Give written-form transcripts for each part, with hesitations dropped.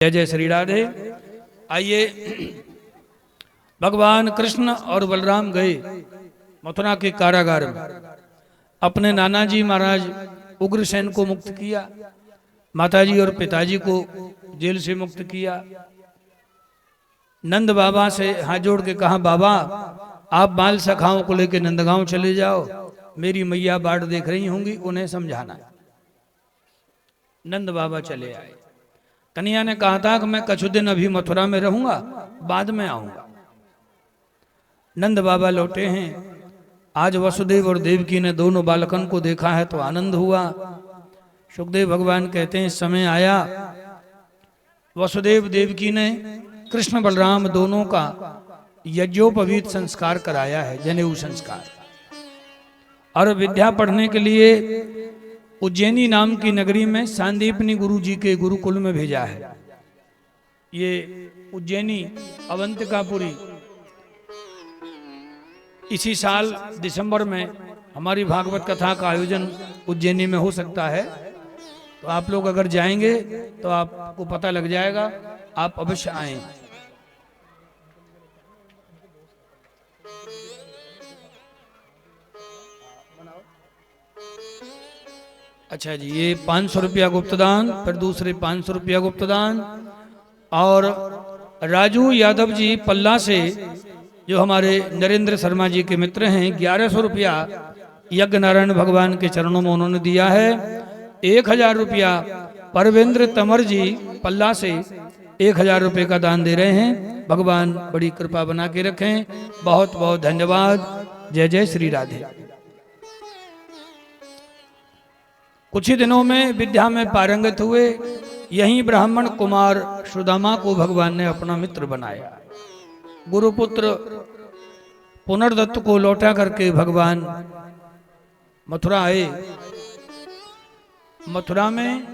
जय जय श्री राधे। आइए, भगवान कृष्ण और बलराम गए मथुरा के कारागार में। अपने नाना जी महाराज उग्रसेन को मुक्त किया, माताजी और पिताजी को जेल से मुक्त किया। नंद बाबा से हाथ जोड़ के कहा, बाबा आप बाल सखाओं को लेकर नंदगांव चले जाओ, मेरी मैया बाट देख रही होंगी, उन्हें समझाना। नंद बाबा चले आए। कन्हैया ने कहा था कि मैं कुछ दिन अभी मथुरा में रहूंगा, बाद में आऊंगा। नंद बाबा लौटे हैं। आज वसुदेव और देवकी ने दोनों बालकन को देखा है तो आनंद हुआ। सुखदेव भगवान कहते हैं, समय आया वसुदेव देवकी ने कृष्ण बलराम दोनों का यज्ञोपवीत संस्कार कराया है, जनेऊ संस्कार। और विद्या पढ़ने के लिए उज्जैनी नाम की नगरी में सांदीपनी गुरु जी के गुरुकुल में भेजा है। ये उज्जैनी अवंतिकापुरी इसी साल दिसंबर में हमारी भागवत कथा का आयोजन उज्जैनी में हो सकता है, तो आप लोग अगर जाएंगे तो आपको पता लग जाएगा, आप अवश्य आएं। अच्छा जी, ये 500 रुपया गुप्तदान, फिर दूसरे 500 रुपया गुप्तदान। और राजू यादव जी पल्ला से, जो हमारे नरेंद्र शर्मा जी के मित्र हैं, 1100 रुपया यज्ञ नारायण भगवान के चरणों में उन्होंने दिया है। 1000 रुपया परवेंद्र तमर जी पल्ला से 1000 रुपये का दान दे रहे हैं। भगवान बड़ी कृपा बना के रखें। बहुत बहुत धन्यवाद। जय जय श्री राधे। कुछ ही दिनों में विद्या में पारंगत हुए। यहीं ब्राह्मण कुमार सुदामा को भगवान ने अपना मित्र बनाया। गुरुपुत्र पुनर्दत्त को लौटा करके भगवान मथुरा आए। मथुरा में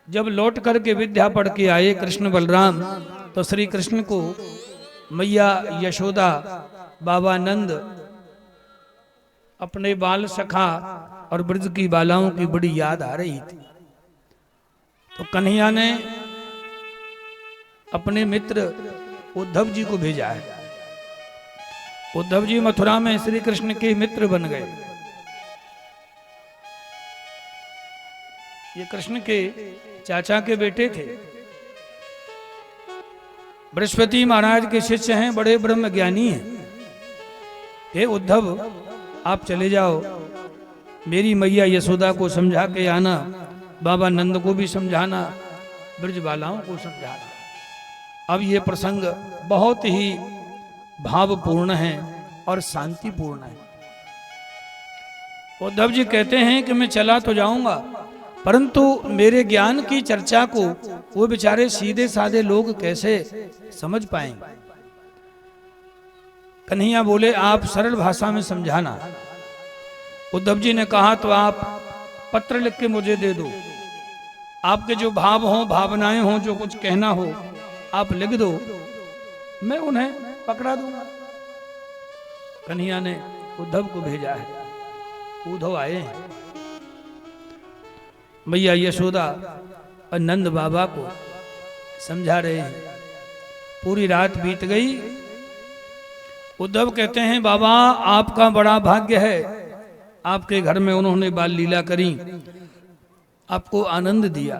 जब लौट करके विद्या पढ़ के आए कृष्ण बलराम, तो श्री कृष्ण को मैया यशोदा, बाबा नंद, अपने बाल सखा और ब्रज की बालाओं की बड़ी याद आ रही थी। तो कन्हैया ने अपने मित्र उद्धव जी को भेजा है। उद्धव जी मथुरा में श्री कृष्ण के मित्र बन गए। ये कृष्ण के चाचा के बेटे थे। बृहस्पति महाराज के शिष्य हैं, बड़े ब्रह्म ज्ञानी हैं। हे उद्धव, आप चले जाओ, मेरी मैया यशोदा को समझा के आना, बाबा नंद को भी समझाना, ब्रजबालाओं को समझाना। अब ये प्रसंग बहुत ही भावपूर्ण है और शांतिपूर्ण है। उद्धव जी कहते हैं कि मैं चला तो जाऊंगा, परंतु मेरे ज्ञान की चर्चा को वो बेचारे सीधे साधे लोग कैसे समझ पाएंगे। कन्हैया बोले, आप सरल भाषा में समझाना। उद्धव जी ने कहा, तो आप पत्र लिख के मुझे दे दो। आपके जो भाव हों, भावनाएं हों, जो कुछ कहना हो आप लिख दो, मैं उन्हें पकड़ा दूंगा। कन्हैया ने उद्धव को भेजा है। उद्धव आए हैं। मैया यशोदा और नंद बाबा को समझा रहे हैं। पूरी रात बीत गई। उद्धव कहते हैं, बाबा आपका बड़ा भाग्य है, आपके घर में उन्होंने बाल लीला करी, आपको आनंद दिया।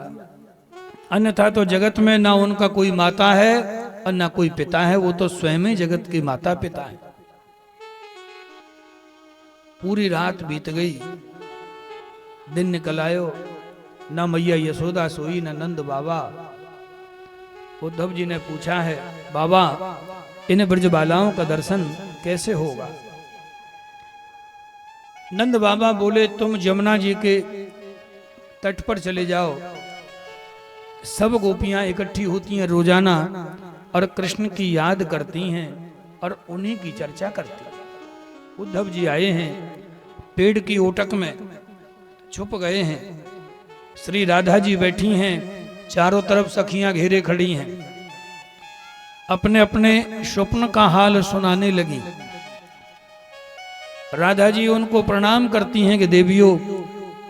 अन्यथा तो जगत में ना उनका कोई माता है और ना कोई पिता है, वो तो स्वयं ही जगत के माता पिता है। पूरी रात बीत गई, दिन निकल आयो, ना मैया यशोदा सोई, ना नंद बाबा। उद्धव जी ने पूछा है, बाबा इन ब्रजबालाओं का दर्शन कैसे होगा। नंद बाबा बोले, तुम जमुना जी के तट पर चले जाओ। सब गोपियां इकट्ठी होती हैं रोजाना और कृष्ण की याद करती हैं और उन्हीं की चर्चा करती हैं। उद्धव जी आए हैं, पेड़ की ओटक में छुप गए हैं। श्री राधा जी बैठी हैं, चारों तरफ सखियां घेरे खड़ी हैं। अपने अपने स्वप्न का हाल सुनाने लगी। राधा जी उनको प्रणाम करती हैं कि देवियों,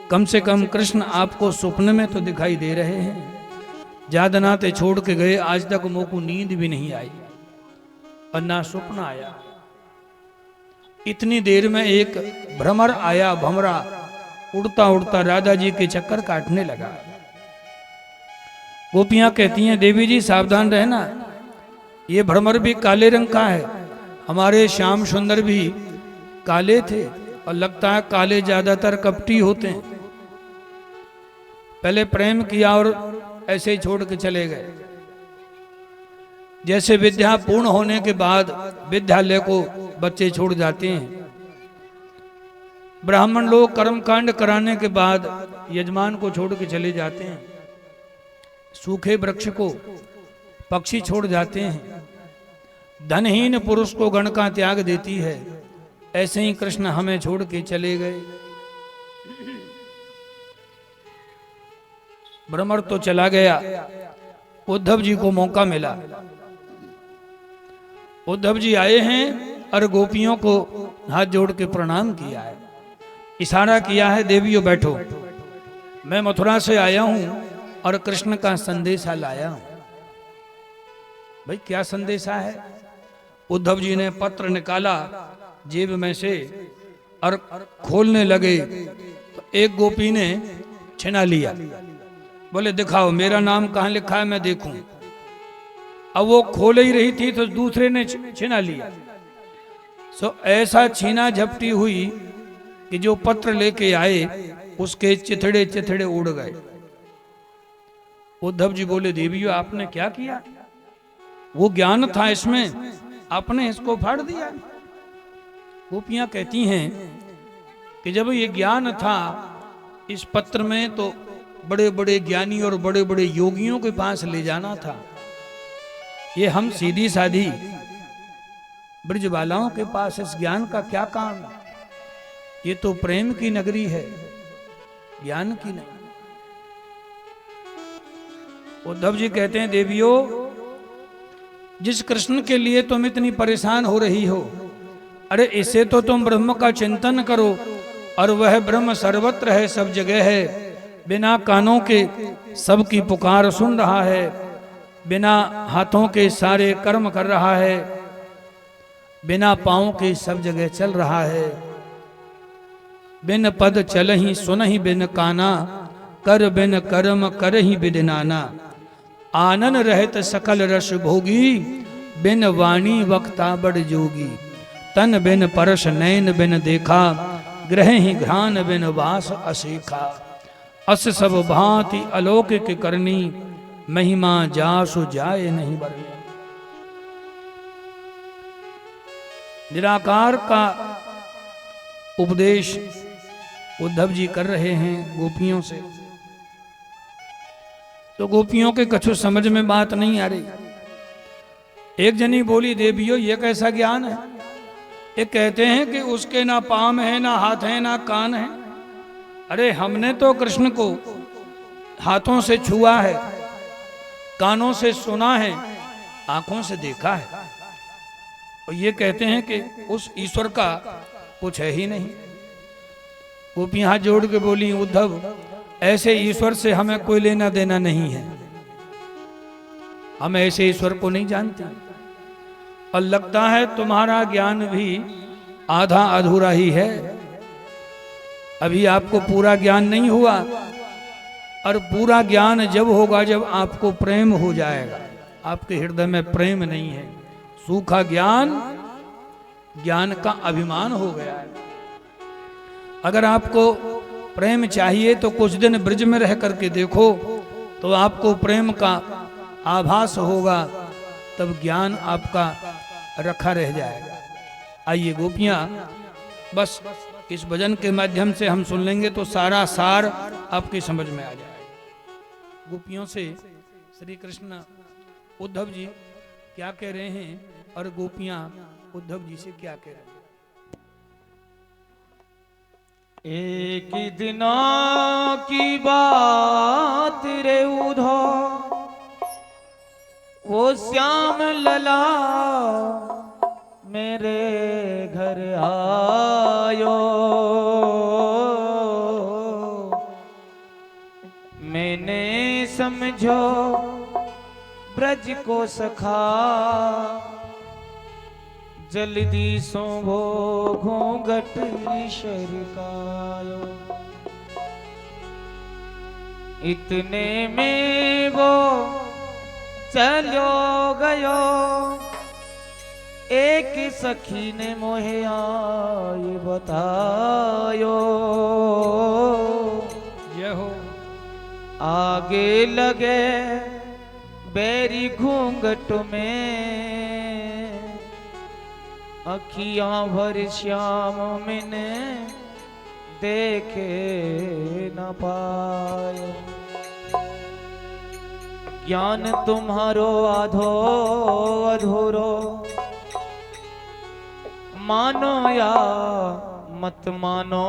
कम से कम कृष्ण आपको स्वप्न में तो दिखाई दे रहे हैं। जादनाते छोड़ के गए, आज तक मोको नींद भी नहीं आई और ना सपना आया। इतनी देर में एक भ्रमर आया, भमरा उड़ता उड़ता राधा जी के चक्कर काटने लगा। गोपियां कहती हैं देवी जी सावधान रहना, ये भ्रमर भी काले रंग का है, हमारे श्याम सुंदर भी काले थे और लगता है काले ज्यादातर कपटी होते हैं। पहले प्रेम किया और ऐसे ही छोड़ के चले गए। जैसे विद्या पूर्ण होने के बाद विद्यालय को बच्चे छोड़ जाते हैं, ब्राह्मण लोग कर्म कांड कराने के बाद यजमान को छोड़ के चले जाते हैं, सूखे वृक्ष को पक्षी छोड़ जाते हैं, धनहीन पुरुष को गण का त्याग देती है, ऐसे ही कृष्ण हमें छोड़ के चले गए। भ्रमर तो चला गया, उद्धव जी को मौका मिला। उद्धव जी आए हैं और गोपियों को हाथ जोड़ के प्रणाम किया है, इशारा किया है देवियों बैठो, मैं मथुरा से आया हूं और कृष्ण का संदेशा लाया हूं। भाई क्या संदेशा है? उद्धव जी ने पत्र निकाला जेब में से और खोलने लगे तो एक गोपी ने छिना लिया, बोले दिखाओ मेरा नाम कहाँ लिखा है मैं देखूं। अब वो खोल ही रही थी तो दूसरे ने छिना लिया। सो ऐसा छीना झपटी हुई कि जो पत्र लेके आए उसके चिथड़े चिथड़े उड़ गए। उद्धव जी बोले देवियों आपने क्या किया? वो ज्ञान था इसमें, आपने इसको फाड़ दिया। गोपियां कहती हैं कि जब ये ज्ञान था इस पत्र में तो बड़े बड़े ज्ञानी और बड़े बड़े योगियों के पास ले जाना था, ये हम सीधी साधी ब्रजबालाओं के पास इस ज्ञान का क्या काम? ये तो प्रेम की नगरी है, ज्ञान की नहीं। उद्धव जी कहते हैं देवियों जिस कृष्ण के लिए तुम इतनी परेशान हो रही हो, अरे इसे तो तुम ब्रह्म का चिंतन करो और वह ब्रह्म सर्वत्र है, सब जगह है, बिना कानों के सबकी पुकार सुन रहा है, बिना हाथों के सारे कर्म कर रहा है, बिना पांव के सब जगह चल रहा है, बिन पद चल ही सुन ही बिन काना, कर बिन कर्म कर ही बिदिनाना, आनन रहत सकल रस भोगी, बिन वाणी वक्ता बड़ जोगी, तन बिन परश नैन बिन देखा, ग्रह ही घ्रान बिन वास असेखा, अस सब भांति अलौकिक करनी, महिमा जासु जाए नहीं बरनी। निराकार का उपदेश उद्धव जी कर रहे हैं गोपियों से, तो गोपियों के कछु समझ में बात नहीं आ रही। एक जनी बोली देवियों ये कैसा ज्ञान है? ये कहते हैं कि उसके ना पाँव है ना हाथ है ना कान है। अरे हमने तो कृष्ण को हाथों से छुआ है, कानों से सुना है, आंखों से देखा है, और ये कहते हैं कि उस ईश्वर का कुछ है ही नहीं। गोपी हाथ जोड़ के बोली उद्धव ऐसे ईश्वर से हमें कोई लेना देना नहीं है, हम ऐसे ईश्वर को नहीं जानते, और लगता है तुम्हारा ज्ञान भी आधा अधूरा ही है, अभी आपको पूरा ज्ञान नहीं हुआ, और पूरा ज्ञान जब होगा जब आपको प्रेम हो जाएगा। आपके हृदय में प्रेम नहीं है, सूखा ज्ञान, ज्ञान का अभिमान हो गया है। अगर आपको प्रेम चाहिए तो कुछ दिन ब्रज में रह करके देखो तो आपको प्रेम का आभास होगा, तब ज्ञान आपका रखा रह जाएगा। आइए गोपियां बस इस भजन के माध्यम से हम सुन लेंगे तो सारा सार आपकी समझ में आ जाएगा। गोपियों से श्री कृष्ण उद्धव जी क्या कह रहे हैं और गोपियां उद्धव जी से क्या कह रहे हैं। एक दिनों की बात रे उधो, वो श्याम लला मेरे घर आयो, मैंने समझो ब्रज को सखा, जल्दी सो वो घूंघट सरकायो। इतने में वो चलो गयो, एक सखी ने मोहे आए बतायो। जय हो। आगे लगे बैरी घूंघट में, अखियां भर श्याम मैंने देखे न पायो। ज्ञान तुम्हारो आधो अधूरो, मानो या मत मानो।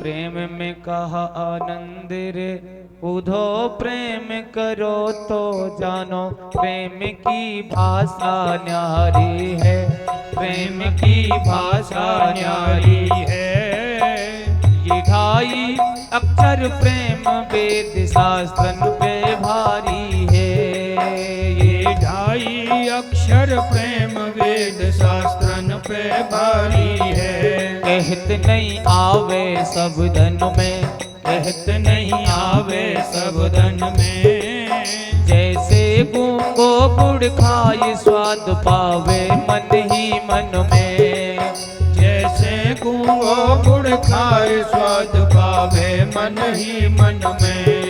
प्रेम में कहा आनंद रे उधो, प्रेम करो तो जानो। प्रेम की भाषा न्यारी है, प्रेम की भाषा न्यारी है। ये ढाई अक्षर प्रेम वेद शास्त्रन पे भारी है। ये ढाई अक्षर प्रेम वेद शास्त्रन पे भारी है। कहत नहीं आवे सब धन में, कहत नहीं आवे सब धन में। जैसे गूंगो गुड़ खाए स्वाद पावे मन ही मन में। जैसे गूंगो गुड़ खाए स्वाद पावे मन ही मन में।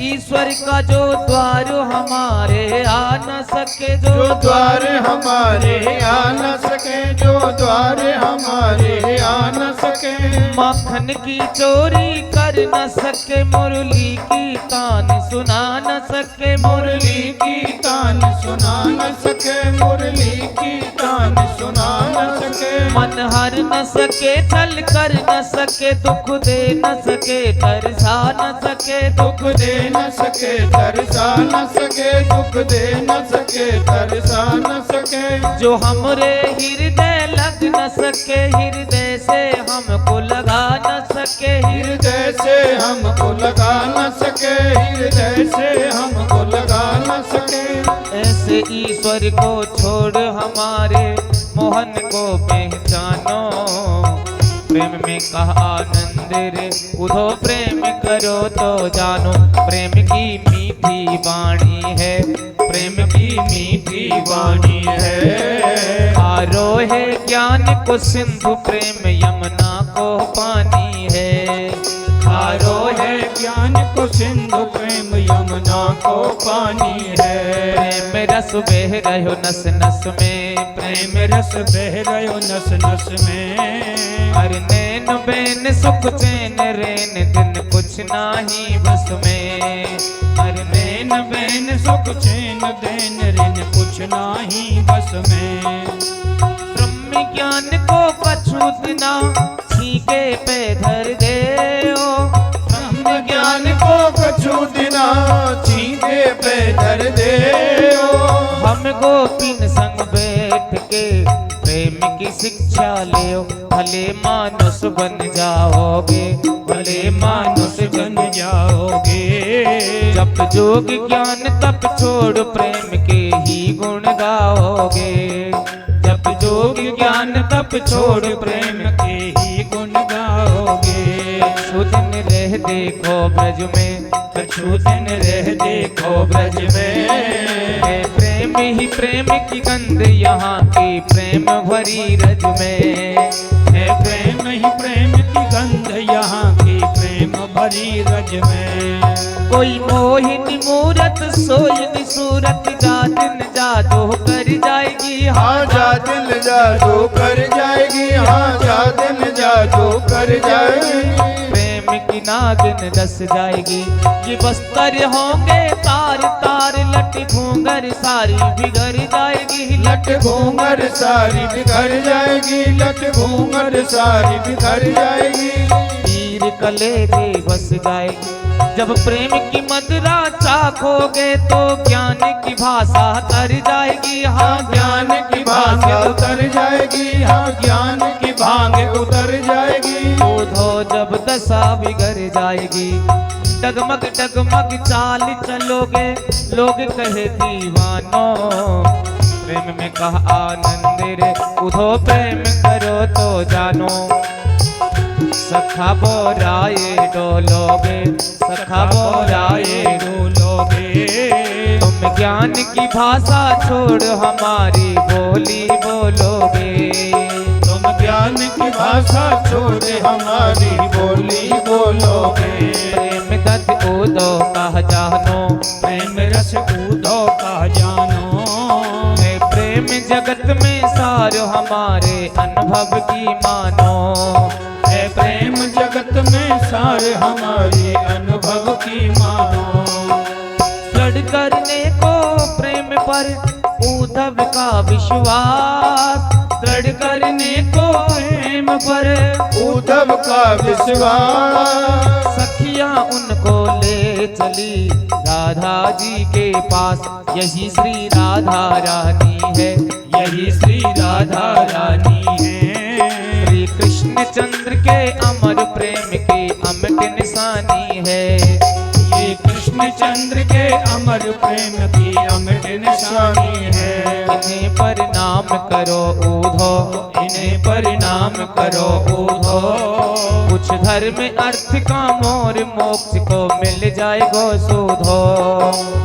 ईश्वर का जो द्वार हमारे आ न सके, जो द्वार हमारे आ न सके, जो द्वार हमारे आ न सके। मक्खन की चोरी कर न सके, मुरली की तान सुना न सके। मुरली की तान सुना न सके, मुरली की तान सुना न सके। मन हर न सके, छल कर न सके, दुख दे न सके, तरसा न सके। दुख दे न सके, तरसा न सके, दुख दे न सके, तरसा न सके। जो हमरे हृदय लग न सके, हृदय से हमको लगा न सके। हृदय से हमको लगा न सके, हृदय से हमको लगा न सके। ऐसे ईश्वर को छोड़ हमारे मोहन को पहचानो। प्रेम में कहा आनंद रे उधो, प्रेम करो तो जानो। प्रेम की मीठी वाणी है, प्रेम की मीठी वाणी है। आरो है ज्ञान को सिंधु, प्रेम यमुना को पानी है। आरो है ज्ञान को सिंधु, प्रेम यमुना को पानी है। प्रेम रस बह रहो नस नस में, प्रेम रस बह रहो नस नस में। हर नैन बैन सुख चैन रैन, दिन कुछ नाही बस में। हर नैन बैन सुख चैन देन, ऋण कुछ नाही बस में। ब्रह्म ज्ञान को कछु दिना, छीके पे धर दे ओ। ब्रह्म ज्ञान को कछु दिना, छीके पे धर दे ओ। हम गोपिन संग बैठ के प्रेम की शिक्षा ले, भले मानुष बन जाओगे, भले मानुष बन जाओगे। जब जोग ज्ञान तप छोड़, प्रेम के ही गुण गाओगे। जब जोग ज्ञान तप छोड़, प्रेम के ही गुण गाओगे। कछु दिन रह देखो ब्रज में, कछु दिन रह देखो ब्रज में। प्रेम प्रेम ही प्रेम की गंध यहाँ की प्रेम भरी रज में है प्रेम ही प्रेम की गंध यहाँ की प्रेम भरी रज में। कोई मोहिनी मूरत सोयनी सूरत जा दिन जादू कर जाएगी हाँ जा दिल जादू कर जाएगी, हाँ जा दिल जादू कर जाएगी। प्रेम की नागिन रस जाएगी ये बस्तर होंगे तार तार लट घूंगर सारी बिगड़ जाएगी लट घूंगर सारी बिखर जाएगी, लट घूंगर सारी बिखर जाएगी। तीर कलेजे बस जाएगी जब प्रेम की मदिरा चाखोगे तो ज्ञान की भाषा तर जाएगी हाँ ज्ञान की भांग उतर जाएगी, हाँ ज्ञान की भांग उतर जाएगी। उधो जब दशा बिगड़ जाएगी डगमग डगमग चाल चलोगे लोग कहे दीवानो प्रेम में कहा आनंद रे उधो प्रेम करो तो जानो सखा बोराए डोलोगे सखा बोराए डोलोगे। तुम ज्ञान की भाषा छोड़ हमारी बोली बोलोगे तुम ज्ञान की भाषा छोड़ हमारी बोली बोलोगे। प्रेम दत्त उदो कह जानो प्रेम रस ऊधो का जानो। है प्रेम जगत में सार हमारे अनुभव की मानो है प्रेम जगत में सार हमारी अनुभव की मानो। दृढ़ करने को प्रेम पर उद्धव का विश्वास दृढ़ करने को प्रेम पर उद्धव का विश्वास। सखियां उनको ले चली राधा जी के पास यही श्री राधा रानी है यही श्री राधा रानी है। श्री कृष्ण चंद्र के अमर प्रेम की अमिट निशानी है ये कृष्ण चंद्र के अमर प्रेम की अमिट निशानी है। इन्हें प्रणाम करो ऊधो इन्हें प्रणाम करो ऊधो। कुछ धर्म अर्थ का मोर मोक्ष को मिल जाएगो सुधो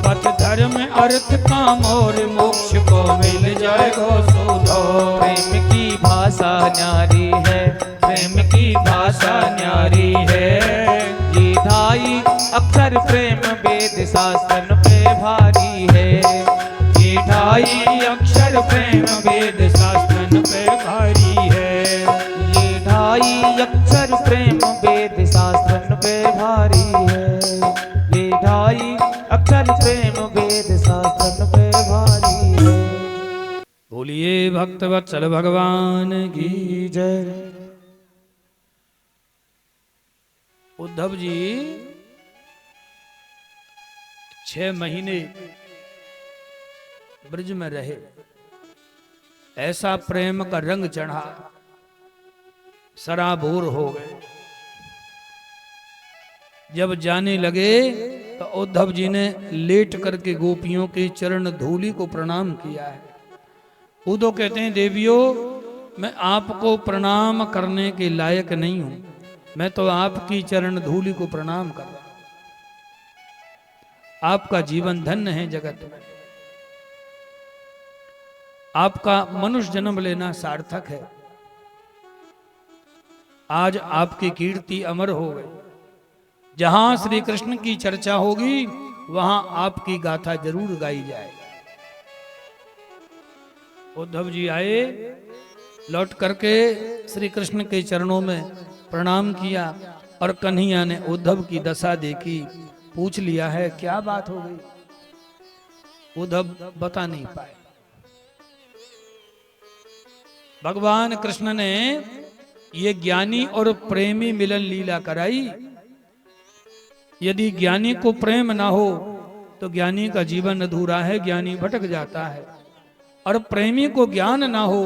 पथ धर्म अर्थ काम और मोक्ष को मिल जाएगो सुधो। प्रेम की भाषा न्यारी है प्रेम की भाषा न्यारी है। ये ढाई अक्षर प्रेम वेद शास्त्र पे भारी है ये ढाई अक्षर प्रेम वेद शास्त्र पे भारी है। ये ढाई अक्षर प्रेम वेद शास्त्र पे भारी है ये ढाई अक्षर प्रेम वेद शास्त्र पे भारी है। बोलिए भक्तवत्सल भगवान की जय। उद्धव जी 6 महीने ब्रज में रहे, ऐसा प्रेम का रंग चढ़ा, सराबोर हो गए। जब जाने लगे तो उद्धव जी ने लेट करके गोपियों के चरण धूलि को प्रणाम किया है। उद्धव कहते हैं देवियों, मैं आपको प्रणाम करने के लायक नहीं हूं, मैं तो आपकी चरण धूलि को प्रणाम कर रहा हूं। आपका जीवन धन्य है जगत में, आपका मनुष्य जन्म लेना सार्थक है। आज आपकी कीर्ति अमर हो गई। जहां श्री कृष्ण की चर्चा होगी वहां आपकी गाथा जरूर गाई जाएगी। उद्धव जी आए, लौट करके श्री कृष्ण के चरणों में प्रणाम किया और कन्हैया ने उद्धव की दशा देखी, पूछ लिया है क्या बात हो गई। उद्धव बता नहीं पाए। भगवान कृष्ण ने ये ज्ञानी और प्रेमी मिलन लीला कराई। यदि ज्ञानी को प्रेम ना हो तो ज्ञानी का जीवन अधूरा है, ज्ञानी भटक जाता है। और प्रेमी को ज्ञान ना हो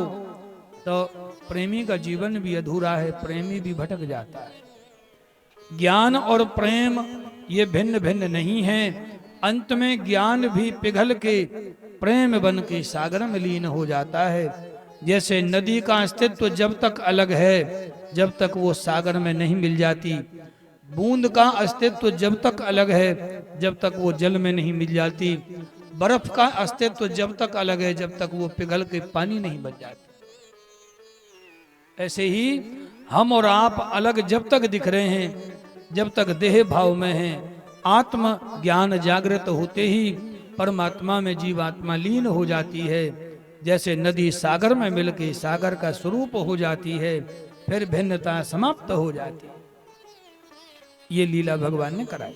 तो प्रेमी का जीवन भी अधूरा है, प्रेमी भी भटक जाता है। ज्ञान और प्रेम ये भिन्न भिन्न नहीं है। अंत में ज्ञान भी पिघल के प्रेम बन के सागर में लीन हो जाता है। जैसे नदी का अस्तित्व जब तक अलग है जब तक वो सागर में नहीं मिल जाती, बूंद का अस्तित्व जब तक अलग है जब तक वो जल में नहीं मिल जाती, बर्फ का अस्तित्व जब तक अलग है जब तक वो पिघल के पानी नहीं बन जाती। ऐसे ही हम और आप अलग जब तक दिख रहे हैं, जब तक देह भाव में हैं, आत्म ज्ञान जागृत होते ही परमात्मा में जीवात्मा लीन हो जाती है। जैसे नदी सागर में मिलके सागर का स्वरूप हो जाती है, फिर भिन्नता समाप्त हो जाती है। ये लीला भगवान ने कराई।